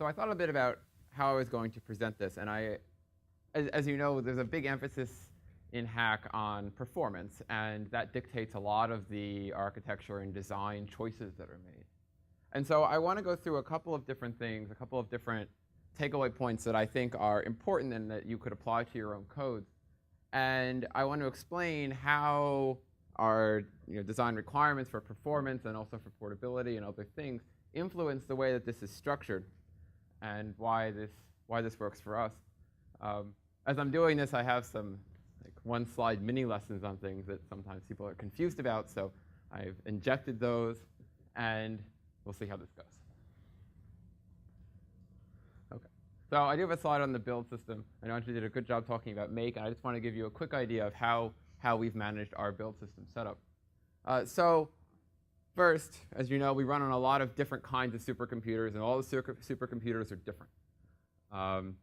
So I thought a bit about how I was going to present this, and as you know, there's a big emphasis in HACC on performance, and that dictates a lot of the architecture and design choices that are made. And so I want to go through a couple of different things, a couple of different takeaway points that I think are important and that you could apply to your own codes. And I want to explain how our design requirements for performance and also for portability and other things influence the way that this is structured and why this works for us. As I'm doing this, I have some one-slide mini lessons on things that sometimes people are confused about, so I've injected those, and we'll see how this goes. Okay, so I do have a slide on the build system. I know Andrew did a good job talking about make, and I just want to give you a quick idea of how we've managed our build system setup. So first, as you know, we run on a lot of different kinds of supercomputers, and all the supercomputers are different.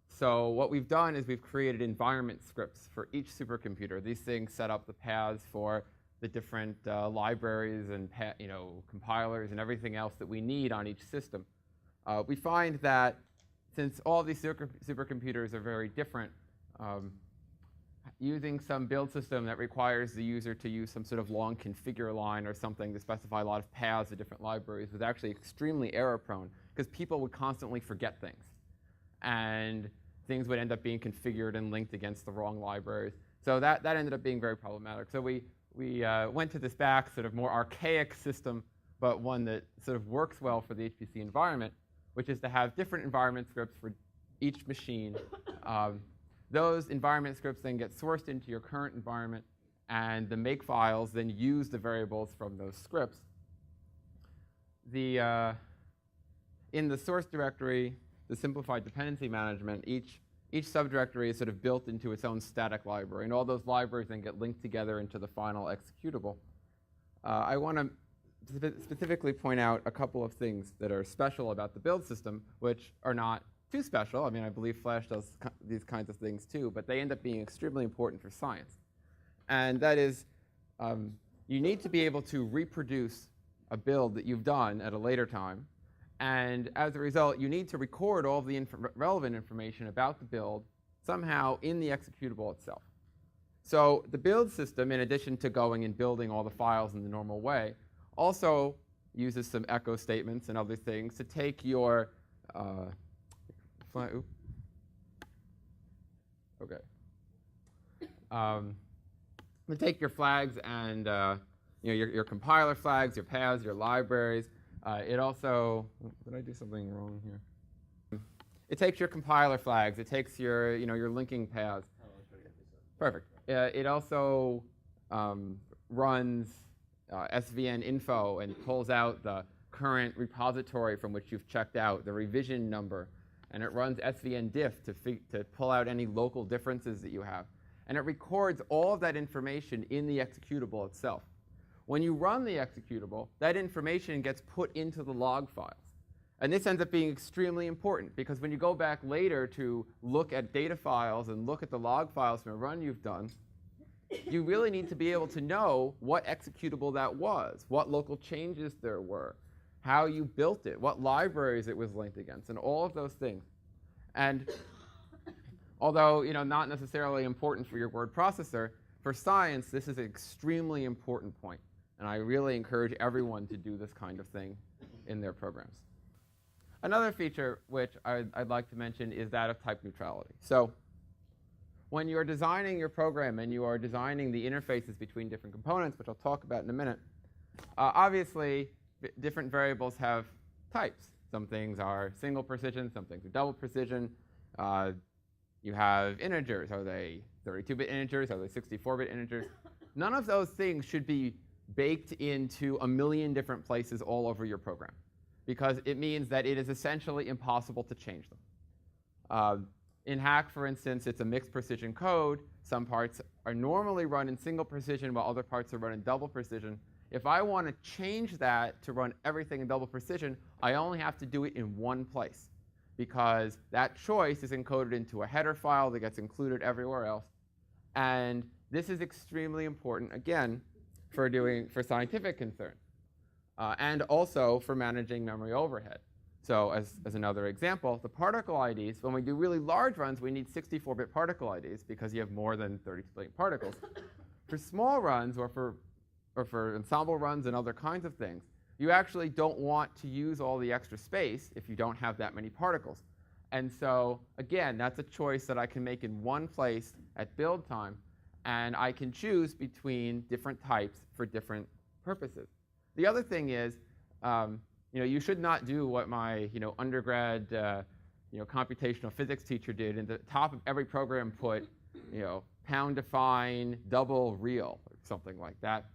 So what we've done is we've created environment scripts for each supercomputer. These things set up the paths for the different libraries and compilers and everything else that we need on each system. We find that since all these supercomputers are very different, using some build system that requires the user to use some sort of long configure line or something to specify a lot of paths to different libraries was actually extremely error prone, because people would constantly forget things. And things would end up being configured and linked against the wrong libraries. So that ended up being very problematic. So we went to this back, sort of more archaic system, but one that sort of works well for the HPC environment, which is to have different environment scripts for each machine. Those environment scripts then get sourced into your current environment, and the make files then use the variables from those scripts. In the source directory, the simplified dependency management, each subdirectory is sort of built into its own static library, and all those libraries then get linked together into the final executable. I want to specifically point out a couple of things that are special about the build system, which are not too special. I mean, I believe Flash does these kinds of things too, but they end up being extremely important for science. And that is, you need to be able to reproduce a build that you've done at a later time. And as a result, you need to record all of the relevant information about the build somehow in the executable itself. So the build system, in addition to going and building all the files in the normal way, also uses some echo statements and other things to take your to take your flags and your compiler flags, your paths, your libraries. It also, did I do something wrong here? It takes your compiler flags. It takes your linking paths. Perfect. It also runs SVN info and pulls out the current repository from which you've checked out, the revision number. And it runs SVN diff to pull out any local differences that you have. And it records all of that information in the executable itself. When you run the executable, that information gets put into the log files. And this ends up being extremely important, because when you go back later to look at data files and look at the log files from a run you've done, you really need to be able to know what executable that was, what local changes there were, how you built it, what libraries it was linked against, and all of those things. And although not necessarily important for your word processor, for science, this is an extremely important point. And I really encourage everyone to do this kind of thing in their programs. Another feature which I'd like to mention is that of type neutrality. So when you're designing your program and you are designing the interfaces between different components, which I'll talk about in a minute, obviously different variables have types. Some things are single precision, some things are double precision. You have integers. Are they 32-bit integers? Are they 64-bit integers? None of those things should be baked into a million different places all over your program, because it means that it is essentially impossible to change them. In HACC, for instance, it's a mixed precision code. Some parts are normally run in single precision while other parts are run in double precision. If I want to change that to run everything in double precision, I only have to do it in one place, because that choice is encoded into a header file that gets included everywhere else. And this is extremely important, again, for scientific concerns, and also for managing memory overhead. So as another example, the particle IDs, when we do really large runs, we need 64-bit particle IDs because you have more than 30 billion particles. For small runs or for ensemble runs and other kinds of things, you actually don't want to use all the extra space if you don't have that many particles. And so, again, that's a choice that I can make in one place at build time, and I can choose between different types for different purposes. The other thing is, you should not do what my undergrad computational physics teacher did. In the top of every program put pound define double real or something like that,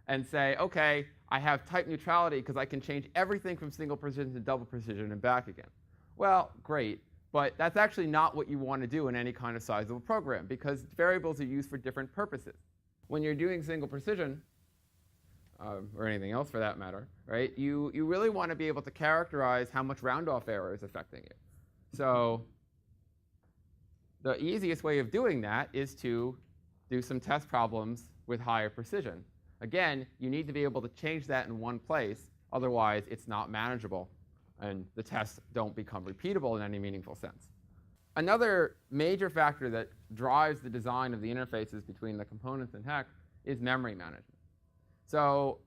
and say, okay, I have type neutrality because I can change everything from single precision to double precision and back again. Well, great, but that's actually not what you want to do in any kind of sizable program because variables are used for different purposes. When you're doing single precision, or anything else for that matter, right, you really want to be able to characterize how much round-off error is affecting it. So the easiest way of doing that is to do some test problems with higher precision. Again, you need to be able to change that in one place, otherwise it's not manageable, and the tests don't become repeatable in any meaningful sense. Another major factor that drives the design of the interfaces between the components in HACC is memory management. So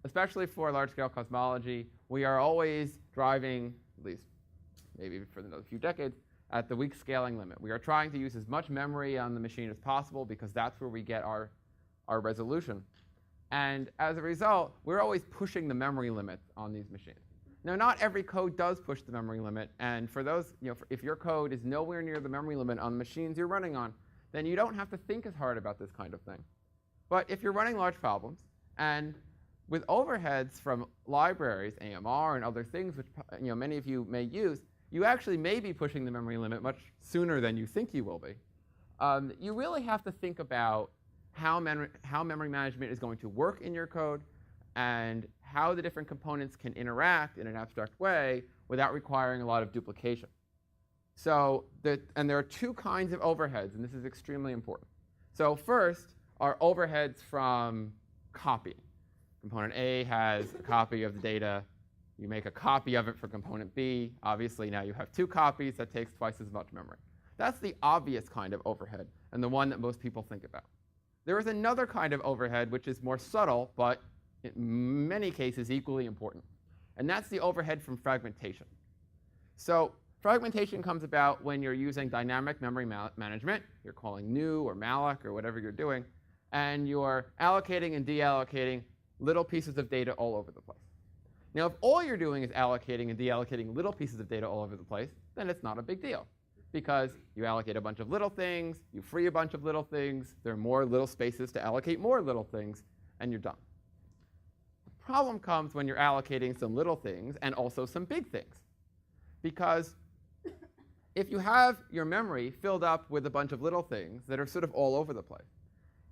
especially for large-scale cosmology, we are always driving, at least maybe for another few decades, at the weak scaling limit. We are trying to use as much memory on the machine as possible because that's where we get our resolution. And as a result, we're always pushing the memory limit on these machines. Now, not every code does push the memory limit, and for those, if your code is nowhere near the memory limit on the machines you're running on, then you don't have to think as hard about this kind of thing. But if you're running large problems, and with overheads from libraries, AMR and other things, which many of you may use, you actually may be pushing the memory limit much sooner than you think you will be. You really have to think about how memory management is going to work in your code and how the different components can interact in an abstract way without requiring a lot of duplication. So, and there are two kinds of overheads, and this is extremely important. So first are overheads from copying. Component A has a copy of the data. You make a copy of it for component B. Obviously, now you have two copies. That takes twice as much memory. That's the obvious kind of overhead, and the one that most people think about. There is another kind of overhead which is more subtle, but in many cases equally important, and that's the overhead from fragmentation. So fragmentation comes about when you're using dynamic memory management. You're calling new or malloc or whatever you're doing, and you're allocating and deallocating little pieces of data all over the place. Now, if all you're doing is allocating and deallocating little pieces of data all over the place, then it's not a big deal, because you allocate a bunch of little things, you free a bunch of little things, there are more little spaces to allocate more little things, and you're done. The problem comes when you're allocating some little things and also some big things, because if you have your memory filled up with a bunch of little things that are sort of all over the place,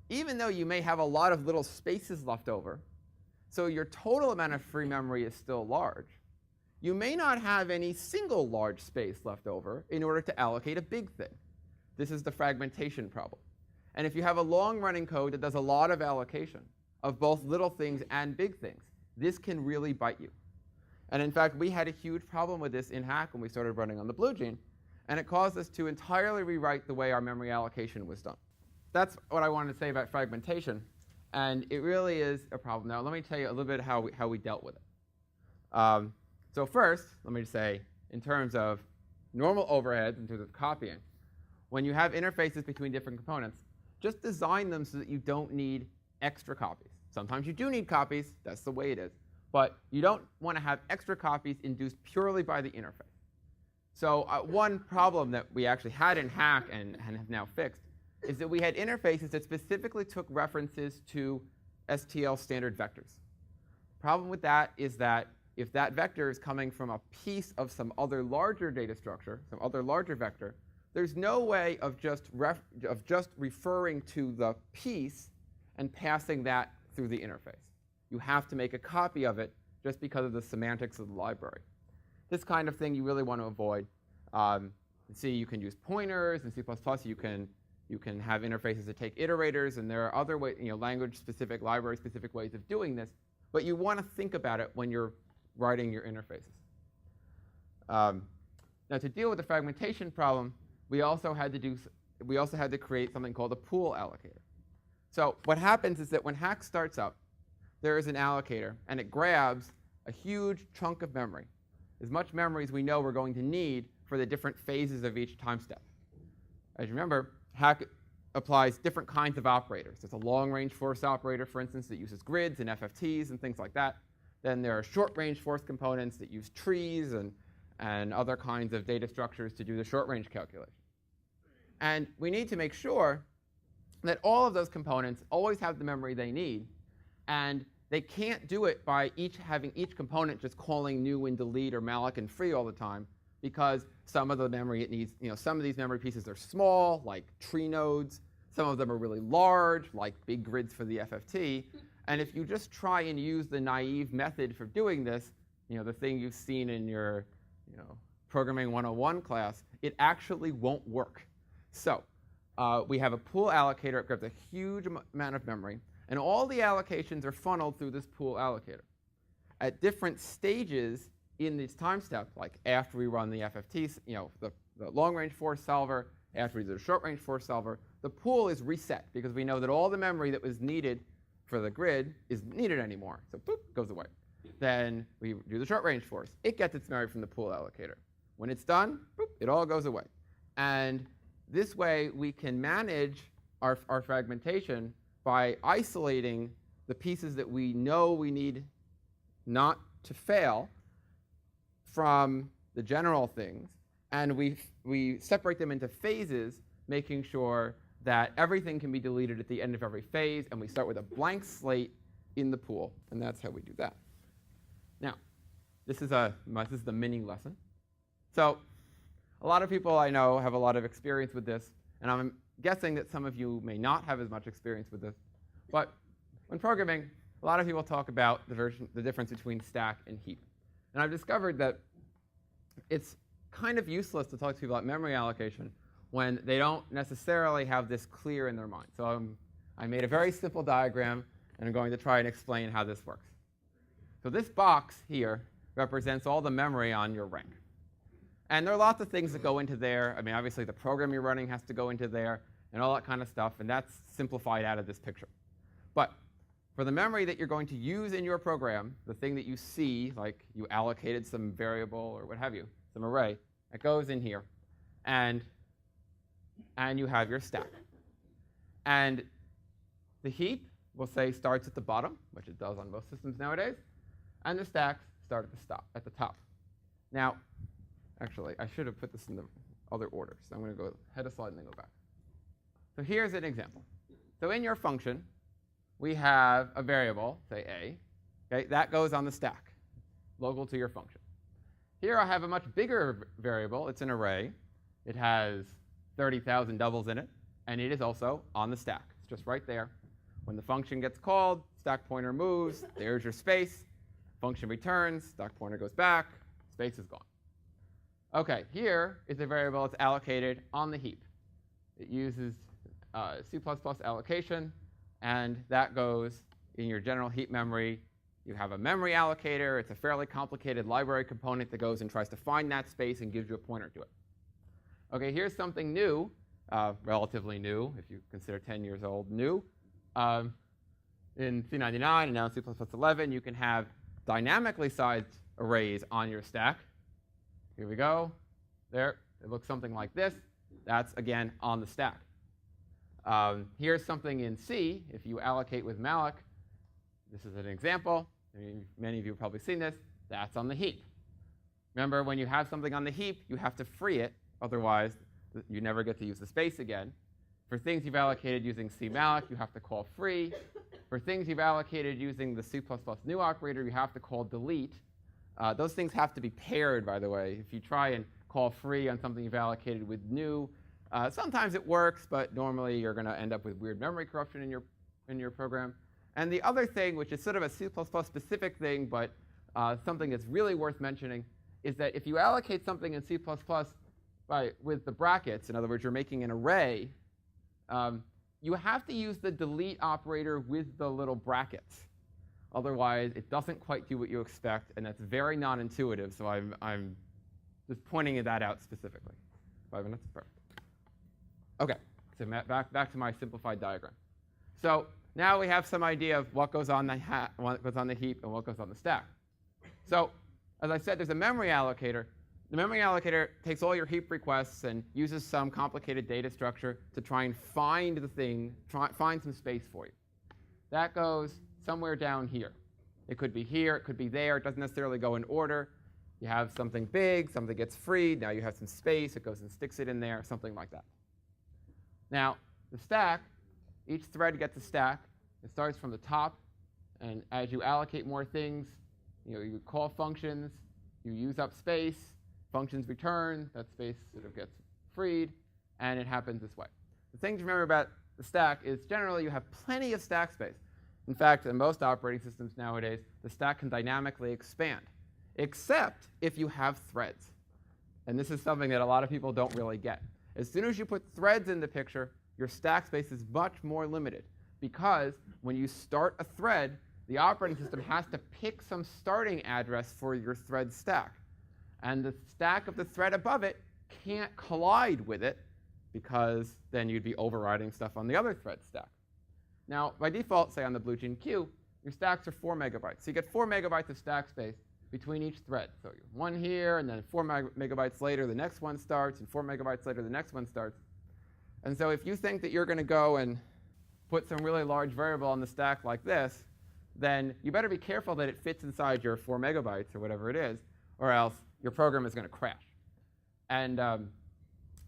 even though you may have a lot of little spaces left over, so your total amount of free memory is still large, you may not have any single large space left over in order to allocate a big thing. This is the fragmentation problem. And if you have a long-running code that does a lot of allocation of both little things and big things, this can really bite you. And in fact, we had a huge problem with this in HACC when we started running on the Blue Gene, and it caused us to entirely rewrite the way our memory allocation was done. That's what I wanted to say about fragmentation, and it really is a problem. Now, let me tell you a little bit how we dealt with it. So first, let me just say, in terms of normal overheads, in terms of copying, when you have interfaces between different components, just design them so that you don't need extra copies. Sometimes you do need copies, that's the way it is, but you don't want to have extra copies induced purely by the interface. So one problem that we actually had in HACC and have now fixed is that we had interfaces that specifically took references to STL standard vectors. The problem with that is that if that vector is coming from a piece of some other larger data structure, some other larger vector, there's no way of just referring to the piece and passing that through the interface. You have to make a copy of it just because of the semantics of the library. This kind of thing you really want to avoid. In C, you can use pointers. In C++, you can have interfaces that take iterators, and there are other language-specific, library-specific ways of doing this. But you want to think about it when you're writing your interfaces. Now, to deal with the fragmentation problem, we also had to create something called a pool allocator. So what happens is that when HACC starts up, there is an allocator, and it grabs a huge chunk of memory, as much memory as we know we're going to need for the different phases of each time step. As you remember, HACC applies different kinds of operators. There's a long-range force operator, for instance, that uses grids and FFTs and things like that. Then there are short-range force components that use trees and other kinds of data structures to do the short-range calculation. And we need to make sure that all of those components always have the memory they need, and they can't do it by having each component just calling new and delete or malloc and free all the time, because some of the memory it needs, some of these memory pieces are small, like tree nodes. Some of them are really large, like big grids for the FFT. And if you just try and use the naive method for doing this, the thing you've seen in your Programming 101 class, it actually won't work. So we have a pool allocator. It grabs a huge amount of memory. And all the allocations are funneled through this pool allocator. At different stages in this time step, like after we run the FFT, the long-range force solver, after we do the short-range force solver, the pool is reset because we know that all the memory that was needed for the grid is needed anymore. So boop, goes away. Then we do the short-range force. It gets its memory from the pool allocator. When it's done, boop, it all goes away. And this way we can manage our fragmentation by isolating the pieces that we know we need not to fail from the general things, and we separate them into phases, making sure that everything can be deleted at the end of every phase, and we start with a blank slate in the pool, and that's how we do that. Now, this is the mini lesson. So a lot of people I know have a lot of experience with this, and I'm guessing that some of you may not have as much experience with this. But when programming, a lot of people talk about the difference between stack and heap. And I've discovered that it's kind of useless to talk to people about memory allocation when they don't necessarily have this clear in their mind. So I made a very simple diagram, and I'm going to try and explain how this works. So this box here represents all the memory on your rank. And there are lots of things that go into there. I mean, obviously, the program you're running has to go into there, and all that kind of stuff, and that's simplified out of this picture. But for the memory that you're going to use in your program, the thing that you see, like you allocated some variable or what have you, some array, it goes in here. And you have your stack. And the heap, we'll say, starts at the bottom, which it does on most systems nowadays. And the stacks start at the top. Now, actually, I should have put this in the other order. So I'm going to go head a slide and then go back. So here's an example. So in your function, we have a variable, say a. Okay, that goes on the stack, local to your function. Here I have a much bigger variable. It's an array. It has 30,000 doubles in it, and it is also on the stack. It's just right there. When the function gets called, stack pointer moves. There's your space. Function returns. Stack pointer goes back. Space is gone. OK, here is a variable that's allocated on the heap. It uses C++ allocation, and that goes in your general heap memory. You have a memory allocator. It's a fairly complicated library component that goes and tries to find that space and gives you a pointer to it. OK, here's something new, relatively new, if you consider 10 years old, new. In C99 and now in C++11, you can have dynamically sized arrays on your stack. Here we go. There. It looks something like this. That's, again, on the stack. Here's something in C. If you allocate with malloc, this is an example. Many of you have probably seen this. That's on the heap. Remember, when you have something on the heap, you have to free it. Otherwise, you never get to use the space again. For things you've allocated using cmalloc, you have to call free. For things you've allocated using the C++ new operator, you have to call delete. Those things have to be paired, by the way. If you try and call free on something you've allocated with new, sometimes it works, but normally you're going to end up with weird memory corruption in your program. And the other thing, which is sort of a C++ specific thing, but something that's really worth mentioning, is that if you allocate something in C++ with the brackets, in other words, you're making an array, you have to use the delete operator with the little brackets. Otherwise, it doesn't quite do what you expect, and that's very non-intuitive, so I'm just pointing that out specifically. 5 minutes? Perfect. Okay, so back to my simplified diagram. So now we have some idea of what goes on what goes on the heap and what goes on the stack. So as I said, there's a memory allocator. The memory allocator takes all your heap requests and uses some complicated data structure to try and find the thing, find some space for you. That goes somewhere down here. It could be here, it could be there. It doesn't necessarily go in order. You have something big, something gets freed. Now you have some space. It goes and sticks it in there, something like that. Now, the stack, each thread gets a stack. It starts from the top, and as you allocate more things, you call functions, you use up space, functions return, that space sort of gets freed, and it happens this way. The thing to remember about the stack is generally you have plenty of stack space. In fact, in most operating systems nowadays, the stack can dynamically expand, except if you have threads. And this is something that a lot of people don't really get. As soon as you put threads in the picture, your stack space is much more limited, because when you start a thread, the operating system has to pick some starting address for your thread stack. And the stack of the thread above it can't collide with it, because then you'd be overriding stuff on the other thread stack. Now, by default, say on the blue gene queue, your stacks are 4 megabytes. So you get 4 megabytes of stack space between each thread. So one here, and then 4 megabytes later, the next one starts, and 4 megabytes later, the next one starts. And so if you think that you're going to go and put some really large variable on the stack like this, then you better be careful that it fits inside your 4 megabytes or whatever it is, or else your program is going to crash. And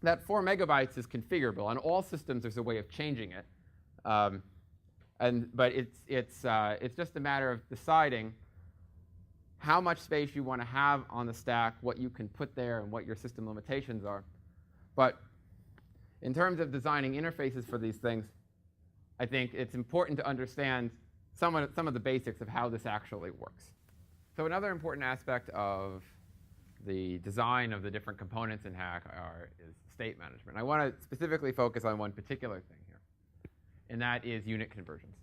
that 4 megabytes is configurable. On all systems, there's a way of changing it. But it's just a matter of deciding how much space you want to have on the stack, what you can put there, and what your system limitations are. But in terms of designing interfaces for these things, I think it's important to understand some of the basics of how this actually works. So another important aspect of the design of the different components in HACC is state management. I want to specifically focus on one particular thing here, and that is unit conversions.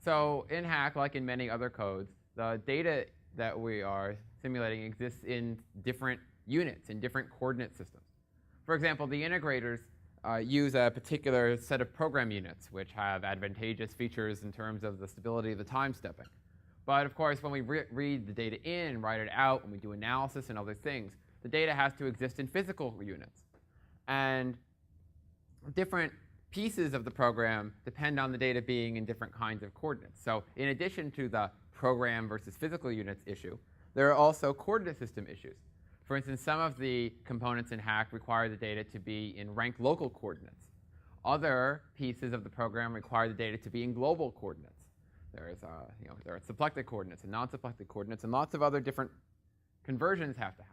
So in HACC, like in many other codes, the data that we are simulating exists in different units, in different coordinate systems. For example, the integrators use a particular set of program units, which have advantageous features in terms of the stability of the time stepping. But of course, when we read the data in, write it out, when we do analysis and other things, the data has to exist in physical units. And different pieces of the program depend on the data being in different kinds of coordinates. So in addition to the program versus physical units issue, there are also coordinate system issues. For instance, some of the components in HACC require the data to be in ranked local coordinates. Other pieces of the program require the data to be in global coordinates. There are symplectic coordinates and non-symplectic coordinates, and lots of other different conversions have to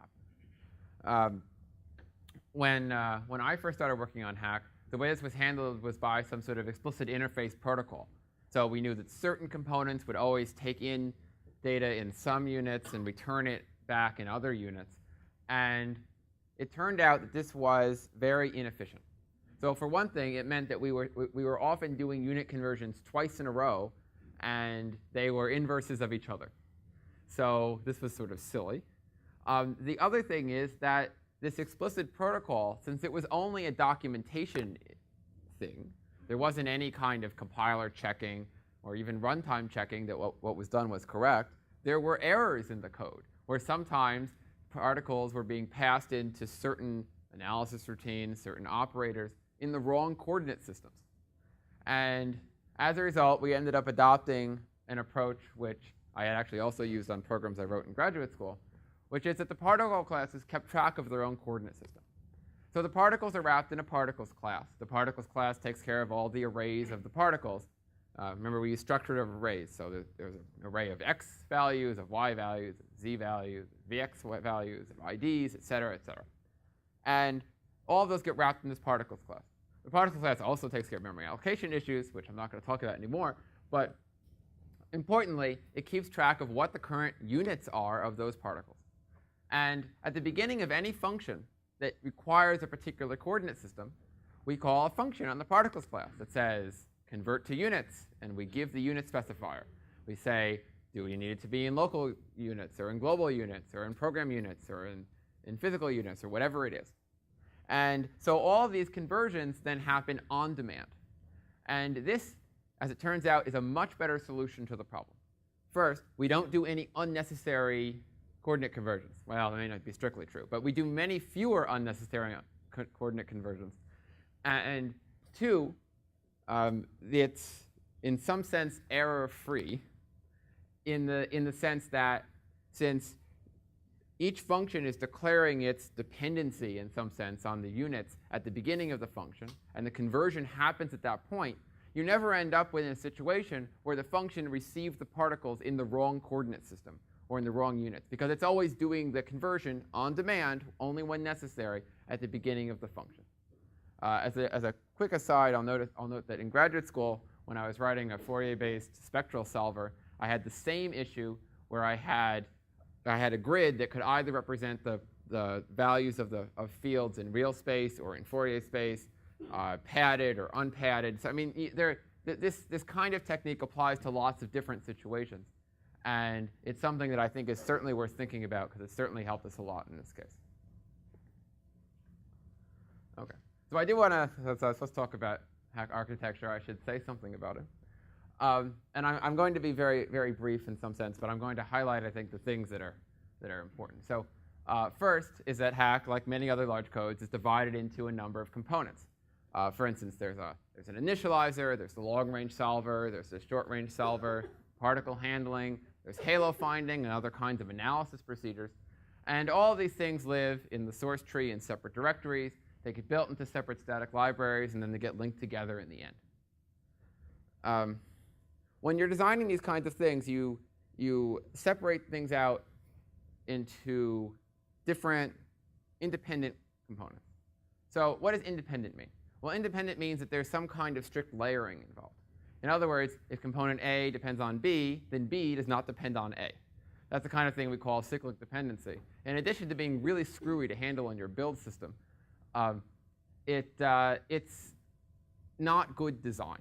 happen. When I first started working on HACC, the way this was handled was by some sort of explicit interface protocol. So we knew that certain components would always take in data in some units and return it back in other units. And it turned out that this was very inefficient. So for one thing, it meant that we were often doing unit conversions twice in a row, and they were inverses of each other. So this was sort of silly. The other thing is that this explicit protocol, since it was only a documentation thing, there wasn't any kind of compiler checking or even runtime checking that what was done was correct. There were errors in the code where sometimes particles were being passed into certain analysis routines, certain operators in the wrong coordinate systems. And as a result, we ended up adopting an approach which I had actually also used on programs I wrote in graduate school, which is that the particle classes kept track of their own coordinate system. So the particles are wrapped in a particles class. The particles class takes care of all the arrays of the particles. Remember, we use structure of arrays. So there's an array of x values, of y values, of z values, vx values, of IDs, et cetera, et cetera. And all of those get wrapped in this particles class. The particles class also takes care of memory allocation issues, which I'm not going to talk about anymore. But importantly, it keeps track of what the current units are of those particles. And at the beginning of any function that requires a particular coordinate system, we call a function on the particles class that says convert to units, and we give the unit specifier. We say Do you need it to be in local units or in global units or in program units or in physical units or whatever it is? And so all of these conversions then happen on demand. And this, as it turns out, is a much better solution to the problem. First, we don't do any unnecessary coordinate conversions. Well, that may not be strictly true, but we do many fewer unnecessary coordinate conversions. And two, it's in some sense error-free in the sense that since each function is declaring its dependency in some sense on the units at the beginning of the function, and the conversion happens at that point, you never end up with a situation where the function receives the particles in the wrong coordinate system or in the wrong units, because it's always doing the conversion on demand, only when necessary, at the beginning of the function. As a quick aside, I'll note that in graduate school, when I was writing a Fourier-based spectral solver, I had the same issue where I had a grid that could either represent the values of fields in real space or in Fourier space, padded or unpadded. So I mean, this kind of technique applies to lots of different situations, and it's something that I think is certainly worth thinking about because it certainly helped us a lot in this case. Okay, so I do want to. So I was supposed to talk about HACC architecture. I should say something about it. And I'm going to be very, very brief in some sense, but I'm going to highlight, I think, the things that are important. So first is that HACC, like many other large codes, is divided into a number of components. For instance, there's an initializer, there's the long-range solver, there's the short-range solver, particle handling, there's halo finding, and other kinds of analysis procedures. And all of these things live in the source tree in separate directories. They get built into separate static libraries, and then they get linked together in the end. When you're designing these kinds of things, you separate things out into different independent components. So what does independent mean? Well, independent means that there's some kind of strict layering involved. In other words, if component A depends on B, then B does not depend on A. That's the kind of thing we call cyclic dependency. In addition to being really screwy to handle in your build system, it's not good design.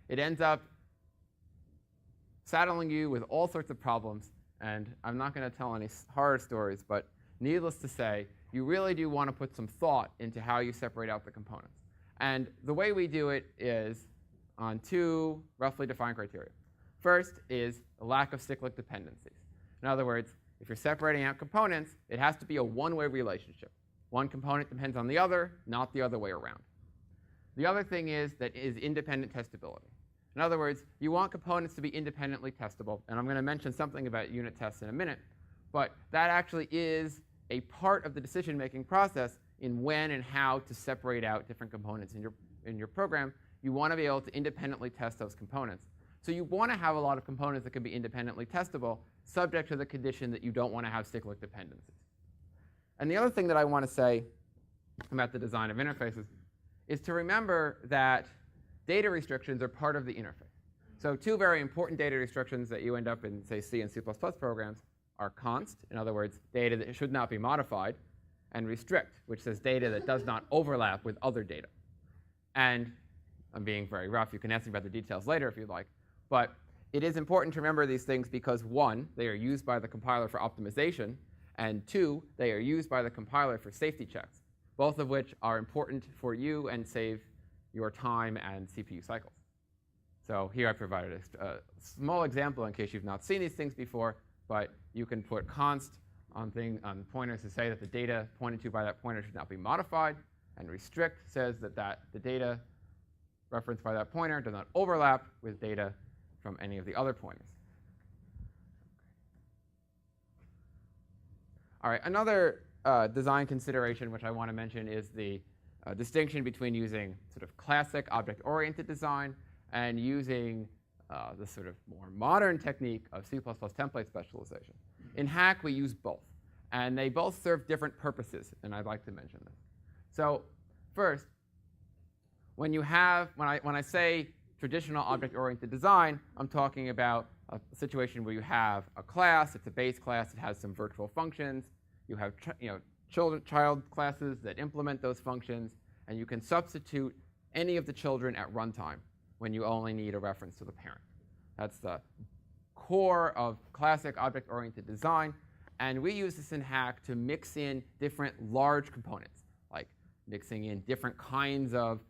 It ends up saddling you with all sorts of problems, and I'm not going to tell any horror stories, but needless to say, you really do want to put some thought into how you separate out the components. And the way we do it is on two roughly defined criteria. First is the lack of cyclic dependencies. In other words, if you're separating out components, it has to be a one-way relationship. One component depends on the other, not the other way around. The other thing is independent testability. In other words, you want components to be independently testable, and I'm going to mention something about unit tests in a minute, but that actually is a part of the decision-making process in when and how to separate out different components in your program. You want to be able to independently test those components. So you want to have a lot of components that can be independently testable, subject to the condition that you don't want to have cyclic dependencies. And the other thing that I want to say about the design of interfaces is to remember that data restrictions are part of the interface. So two very important data restrictions that you end up in, say, C and C++ programs are const, in other words, data that should not be modified, and restrict, which says data that does not overlap with other data. And I'm being very rough. You can ask me about the details later if you'd like. But it is important to remember these things because, one, they are used by the compiler for optimization, and two, they are used by the compiler for safety checks, both of which are important for you and save your time and CPU cycles. So here I provided a small example in case you've not seen these things before, but you can put const on pointers to say that the data pointed to by that pointer should not be modified, and restrict says that the data referenced by that pointer does not overlap with data from any of the other pointers. All right, another design consideration which I want to mention is the distinction between using sort of classic object-oriented design and using the sort of more modern technique of C++ template specialization. In HACC, we use both, and they both serve different purposes, and I'd like to mention this. So first, when I say traditional object-oriented design, I'm talking about a situation where you have a class, it's a base class, it has some virtual functions, you have child classes that implement those functions, and you can substitute any of the children at runtime when you only need a reference to the parent. That's the core of classic object-oriented design. And we use this in HACC to mix in different large components, like mixing in different kinds of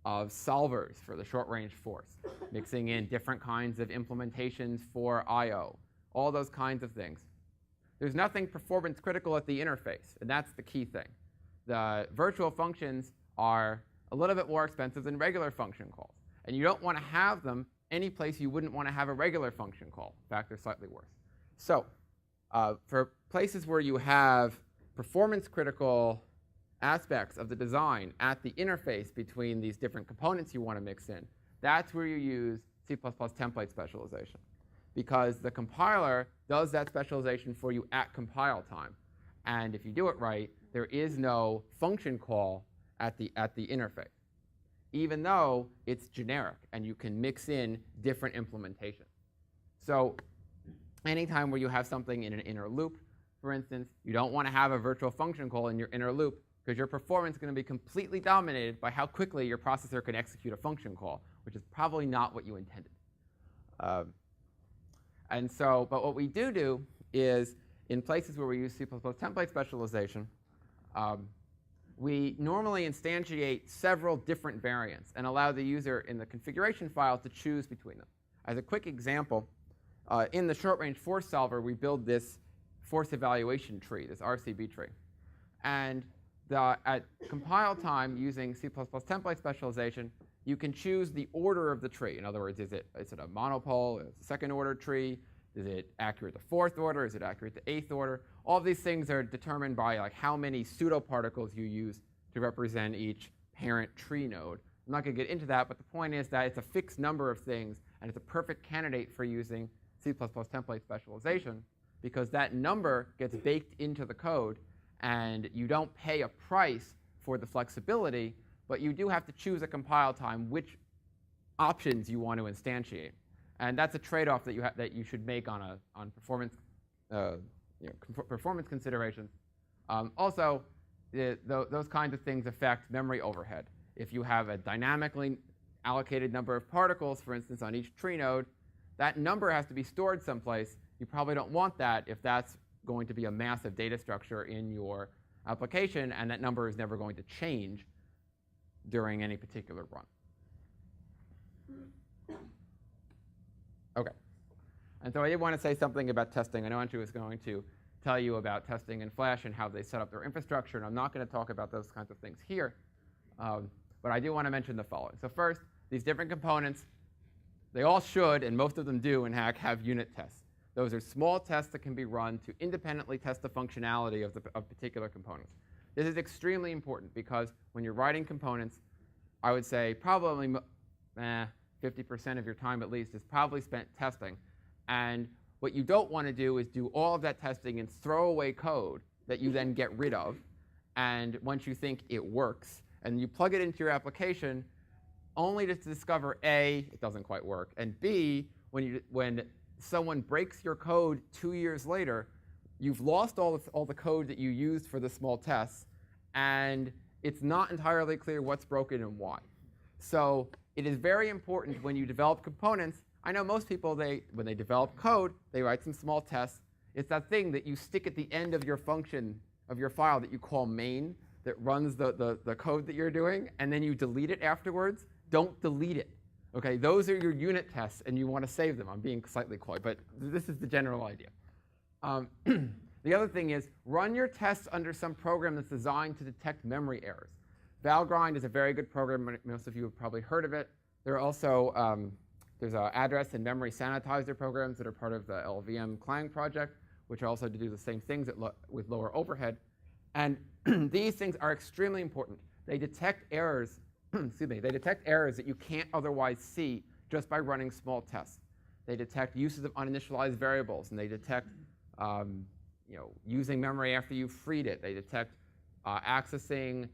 solvers for the short-range force, mixing in different kinds of implementations for I/O, all those kinds of things. There's nothing performance critical at the interface, and that's the key thing. The virtual functions are a little bit more expensive than regular function calls, and you don't want to have them any place you wouldn't want to have a regular function call. In fact, they're slightly worse. So for places where you have performance critical aspects of the design at the interface between these different components you want to mix in, that's where you use C++ template specialization, because the compiler does that specialization for you at compile time. And if you do it right, there is no function call at the interface, even though it's generic and you can mix in different implementations. So anytime where you have something in an inner loop, for instance, you don't want to have a virtual function call in your inner loop, because your performance is going to be completely dominated by how quickly your processor can execute a function call, which is probably not what you intended. But what we do is, in places where we use C++ template specialization, we normally instantiate several different variants and allow the user in the configuration file to choose between them. As a quick example, in the short-range force solver, we build this force evaluation tree, this RCB tree. And at compile time, using C++ template specialization, you can choose the order of the tree. In other words, is it a monopole? Is it a second-order tree? Is it accurate to fourth order? Is it accurate to eighth order? All of these things are determined by like how many pseudoparticles you use to represent each parent tree node. I'm not going to get into that, but the point is that it's a fixed number of things, and it's a perfect candidate for using C++ template specialization, because that number gets baked into the code, and you don't pay a price for the flexibility, but you do have to choose at compile time which options you want to instantiate. And that's a trade-off that you should make on performance performance considerations. Also, those kinds of things affect memory overhead. If you have a dynamically allocated number of particles, for instance, on each tree node, that number has to be stored someplace. You probably don't want that if that's going to be a massive data structure in your application, and that number is never going to change during any particular run. OK. And so I did want to say something about testing. I know Andrew was going to tell you about testing in Flash and how they set up their infrastructure, and I'm not going to talk about those kinds of things here. But I do want to mention the following. So first, these different components, they all should, and most of them do in HACC, have unit tests. Those are small tests that can be run to independently test the functionality of particular components. This is extremely important, because when you're writing components, I would say probably 50% of your time at least is probably spent testing. And what you don't want to do is do all of that testing and throw away code that you then get rid of. And once you think it works, and you plug it into your application, only to discover A, it doesn't quite work, and B, when someone breaks your code 2 years later, you've lost all the code that you used for the small tests, and it's not entirely clear what's broken and why. So it is very important when you develop components. I know most people, when they develop code, they write some small tests. It's that thing that you stick at the end of your function, of your file that you call main, that runs the code that you're doing, and then you delete it afterwards. Don't delete it. Okay, those are your unit tests, and you want to save them. I'm being slightly coy, but this is the general idea. The other thing is, run your tests under some program that's designed to detect memory errors. Valgrind is a very good program. Most of you have probably heard of it. There are also there's address and memory sanitizer programs that are part of the LVM Clang project, which are also to do the same things with lower overhead. And these things are extremely important. They detect errors. Excuse me. They detect errors that you can't otherwise see just by running small tests. They detect uses of uninitialized variables, and they detect using memory after you've freed it. They detect accessing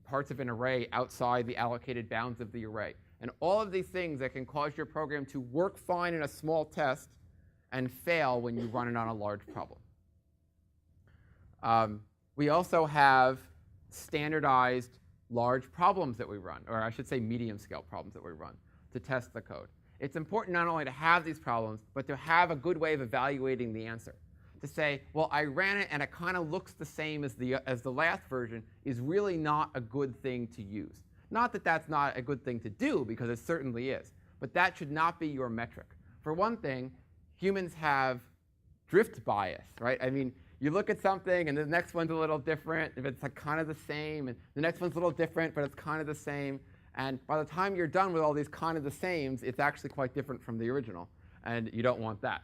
parts of an array outside the allocated bounds of the array. And all of these things that can cause your program to work fine in a small test and fail when you run it on a large problem. We also have standardized large problems that we run, or I should say medium-scale problems that we run to test the code. it's important not only to have these problems, but to have a good way of evaluating the answer. To say, well, I ran it and it kind of looks the same as the last version is really not a good thing to use. Not that that's not a good thing to do, because it certainly is. But that should not be your metric. For one thing, humans have drift bias, right? I mean, you look at something and the next one's a little different, if it's like kind of the same, and the next one's a little different, but it's kind of the same. And by the time you're done with all these kind of the sames, it's actually quite different from the original, and you don't want that.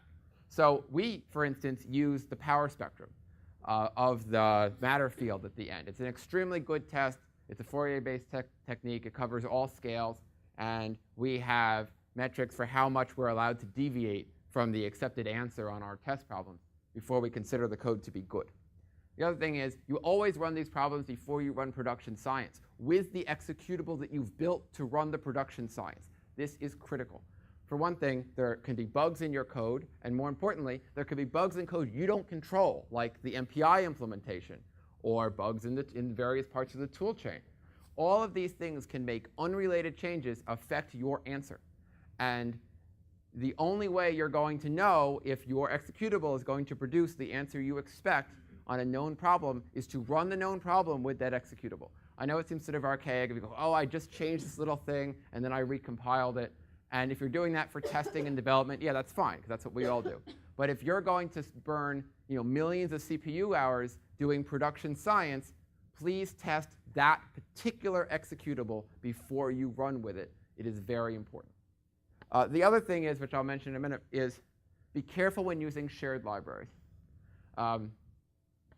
So we, for instance, use the power spectrum of the matter field at the end. It's an extremely good test. It's a Fourier-based technique. It covers all scales, and we have metrics for how much we're allowed to deviate from the accepted answer on our test problems before we consider the code to be good. The other thing is, you always run these problems before you run production science with the executable that you've built to run the production science. This is critical. For one thing, there can be bugs in your code, and more importantly, there could be bugs in code you don't control, like the MPI implementation, or bugs in various parts of the tool chain. All of these things can make unrelated changes affect your answer. And the only way you're going to know if your executable is going to produce the answer you expect on a known problem is to run the known problem with that executable. I know it seems sort of archaic if you go, oh, I just changed this little thing, and then I recompiled it. And if you're doing that for testing and development, yeah, that's fine, because that's what we all do. But if you're going to burn millions of CPU hours doing production science, please test that particular executable before you run with it. It is very important. The other thing is, which I'll mention in a minute, is be careful when using shared libraries. I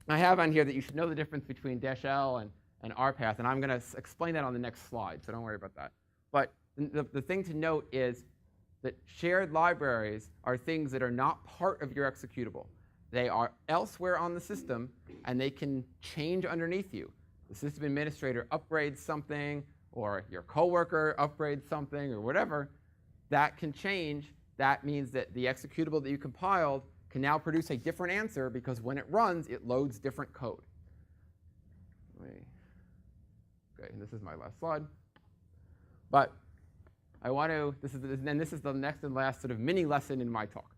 have on here that you should know the difference between -L and RPath, and I'm going to explain that on the next slide, so don't worry about that. But the thing to note is that shared libraries are things that are not part of your executable. They are elsewhere on the system, and they can change underneath you. The system administrator upgrades something, or your coworker upgrades something, or whatever. That can change. That means that the executable that you compiled can now produce a different answer, because when it runs, it loads different code. Okay, and this is my last slide. But I want to, this is the next and last sort of mini lesson in my talk.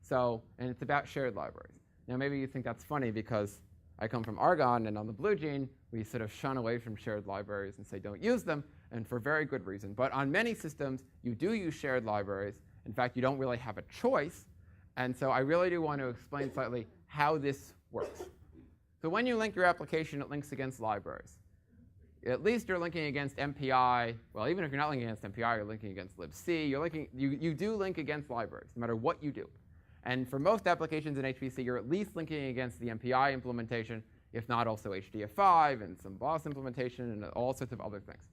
So, and it's about shared libraries. Now maybe you think that's funny because I come from Argonne, and on the Blue Gene, we sort of shun away from shared libraries and say don't use them, and for very good reason. But on many systems, you do use shared libraries. In fact, you don't really have a choice. And so I really do want to explain slightly how this works. So when you link your application, it links against libraries. At least you're linking against MPI. Well, even if you're not linking against MPI, you're linking against libc. You do link against libraries, no matter what you do. And for most applications in HPC, you're at least linking against the MPI implementation, if not also HDF5 and some BOSS implementation and all sorts of other things.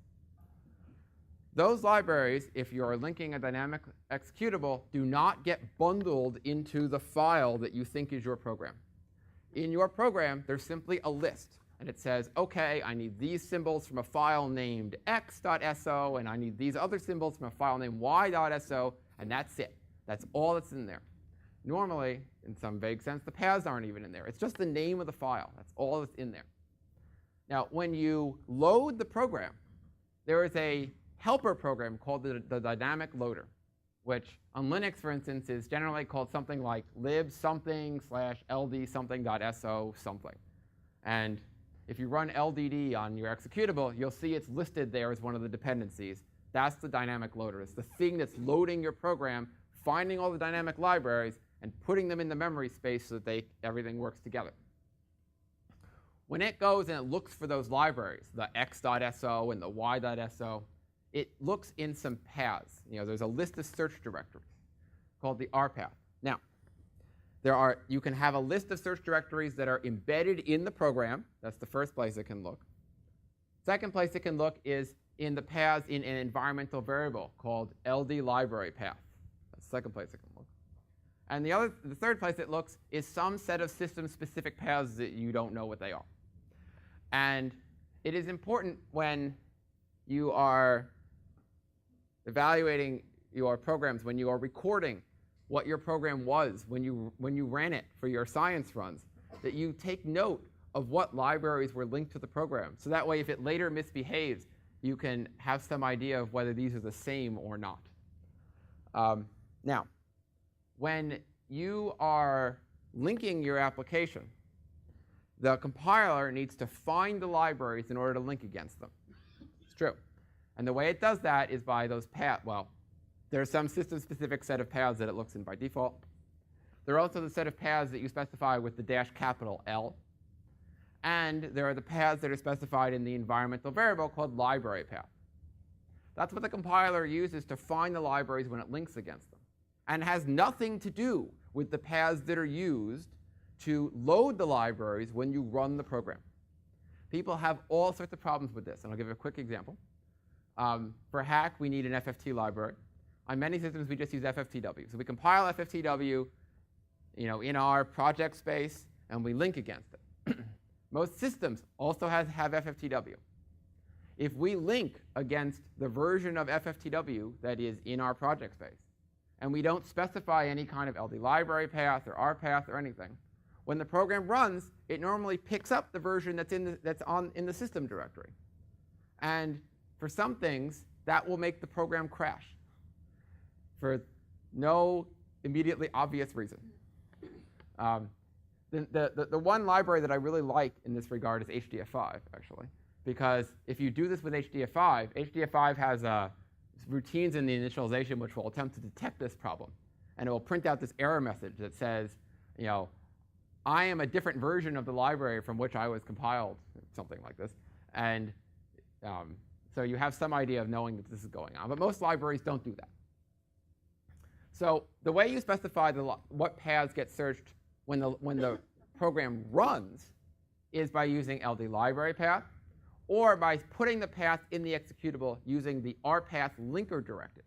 Those libraries, if you're linking a dynamic executable, do not get bundled into the file that you think is your program. In your program, there's simply a list. And it says, OK, I need these symbols from a file named x.so, and I need these other symbols from a file named y.so, and that's it. That's all that's in there. Normally, in some vague sense, the paths aren't even in there. It's just the name of the file. That's all that's in there. Now, when you load the program, there is a helper program called the dynamic loader, which on Linux, for instance, is generally called something like lib something / ld something.so something. And if you run LDD on your executable, you'll see it's listed there as one of the dependencies. That's the dynamic loader. It's the thing that's loading your program, finding all the dynamic libraries, and putting them in the memory space so that everything works together. When it goes and it looks for those libraries, the x.so and the y.so, it looks in some paths. There's a list of search directories called the RPath. Now, you can have a list of search directories that are embedded in the program. That's the first place it can look. Second place it can look is in the paths in an environmental variable called LD library path. That's the second place it can look. And the third place it looks is some set of system-specific paths that you don't know what they are. And it is important when you are evaluating your programs, when you are recording what your program was when you ran it for your science runs, that you take note of what libraries were linked to the program. So that way, if it later misbehaves, you can have some idea of whether these are the same or not. Now, when you are linking your application, the compiler needs to find the libraries in order to link against them. It's true. And the way it does that is by those paths. Well, there's some system-specific set of paths that it looks in by default. There are also the set of paths that you specify with the -L. And there are the paths that are specified in the environmental variable called library path. That's what the compiler uses to find the libraries when it links against them. And it has nothing to do with the paths that are used to load the libraries when you run the program. People have all sorts of problems with this, and I'll give you a quick example. For HACC, we need an FFT library. On many systems, we just use FFTW. So we compile FFTW, in our project space, and we link against it. Most systems also have FFTW. If we link against the version of FFTW that is in our project space, and we don't specify any kind of LD library path or R path or anything, when the program runs, it normally picks up the version that's in the system directory. And for some things, that will make the program crash for no immediately obvious reason. The one library that I really like in this regard is HDF5, actually, because if you do this with HDF5, HDF5 has routines in the initialization which will attempt to detect this problem. And it will print out this error message that says, I am a different version of the library from which I was compiled, something like this. And so you have some idea of knowing that this is going on. But most libraries don't do that. So the way you specify what paths get searched when the program runs is by using LD library path, or by putting the path in the executable using the rpath linker directive.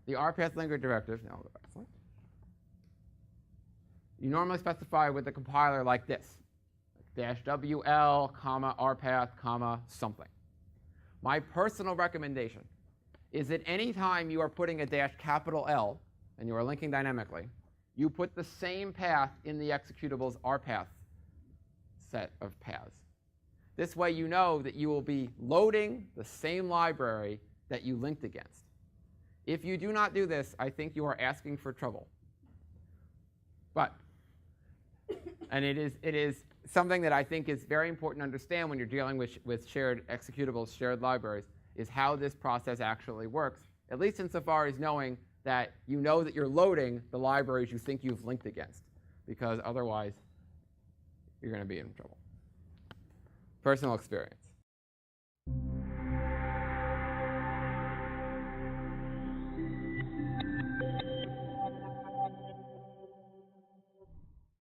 The rpath linker directive, now I'll go back a slide. You normally specify with the compiler like this, -WL, rpath, something. My personal recommendation is that any time you are putting a -L and you are linking dynamically, you put the same path in the executable's rpath set of paths. This way you know that you will be loading the same library that you linked against. If you do not do this, I think you are asking for trouble. And it is something that I think is very important to understand when you're dealing with shared executables, shared libraries, is how this process actually works, at least insofar as knowing that you know that you're loading the libraries you think you've linked against, because otherwise you're going to be in trouble. Personal experience.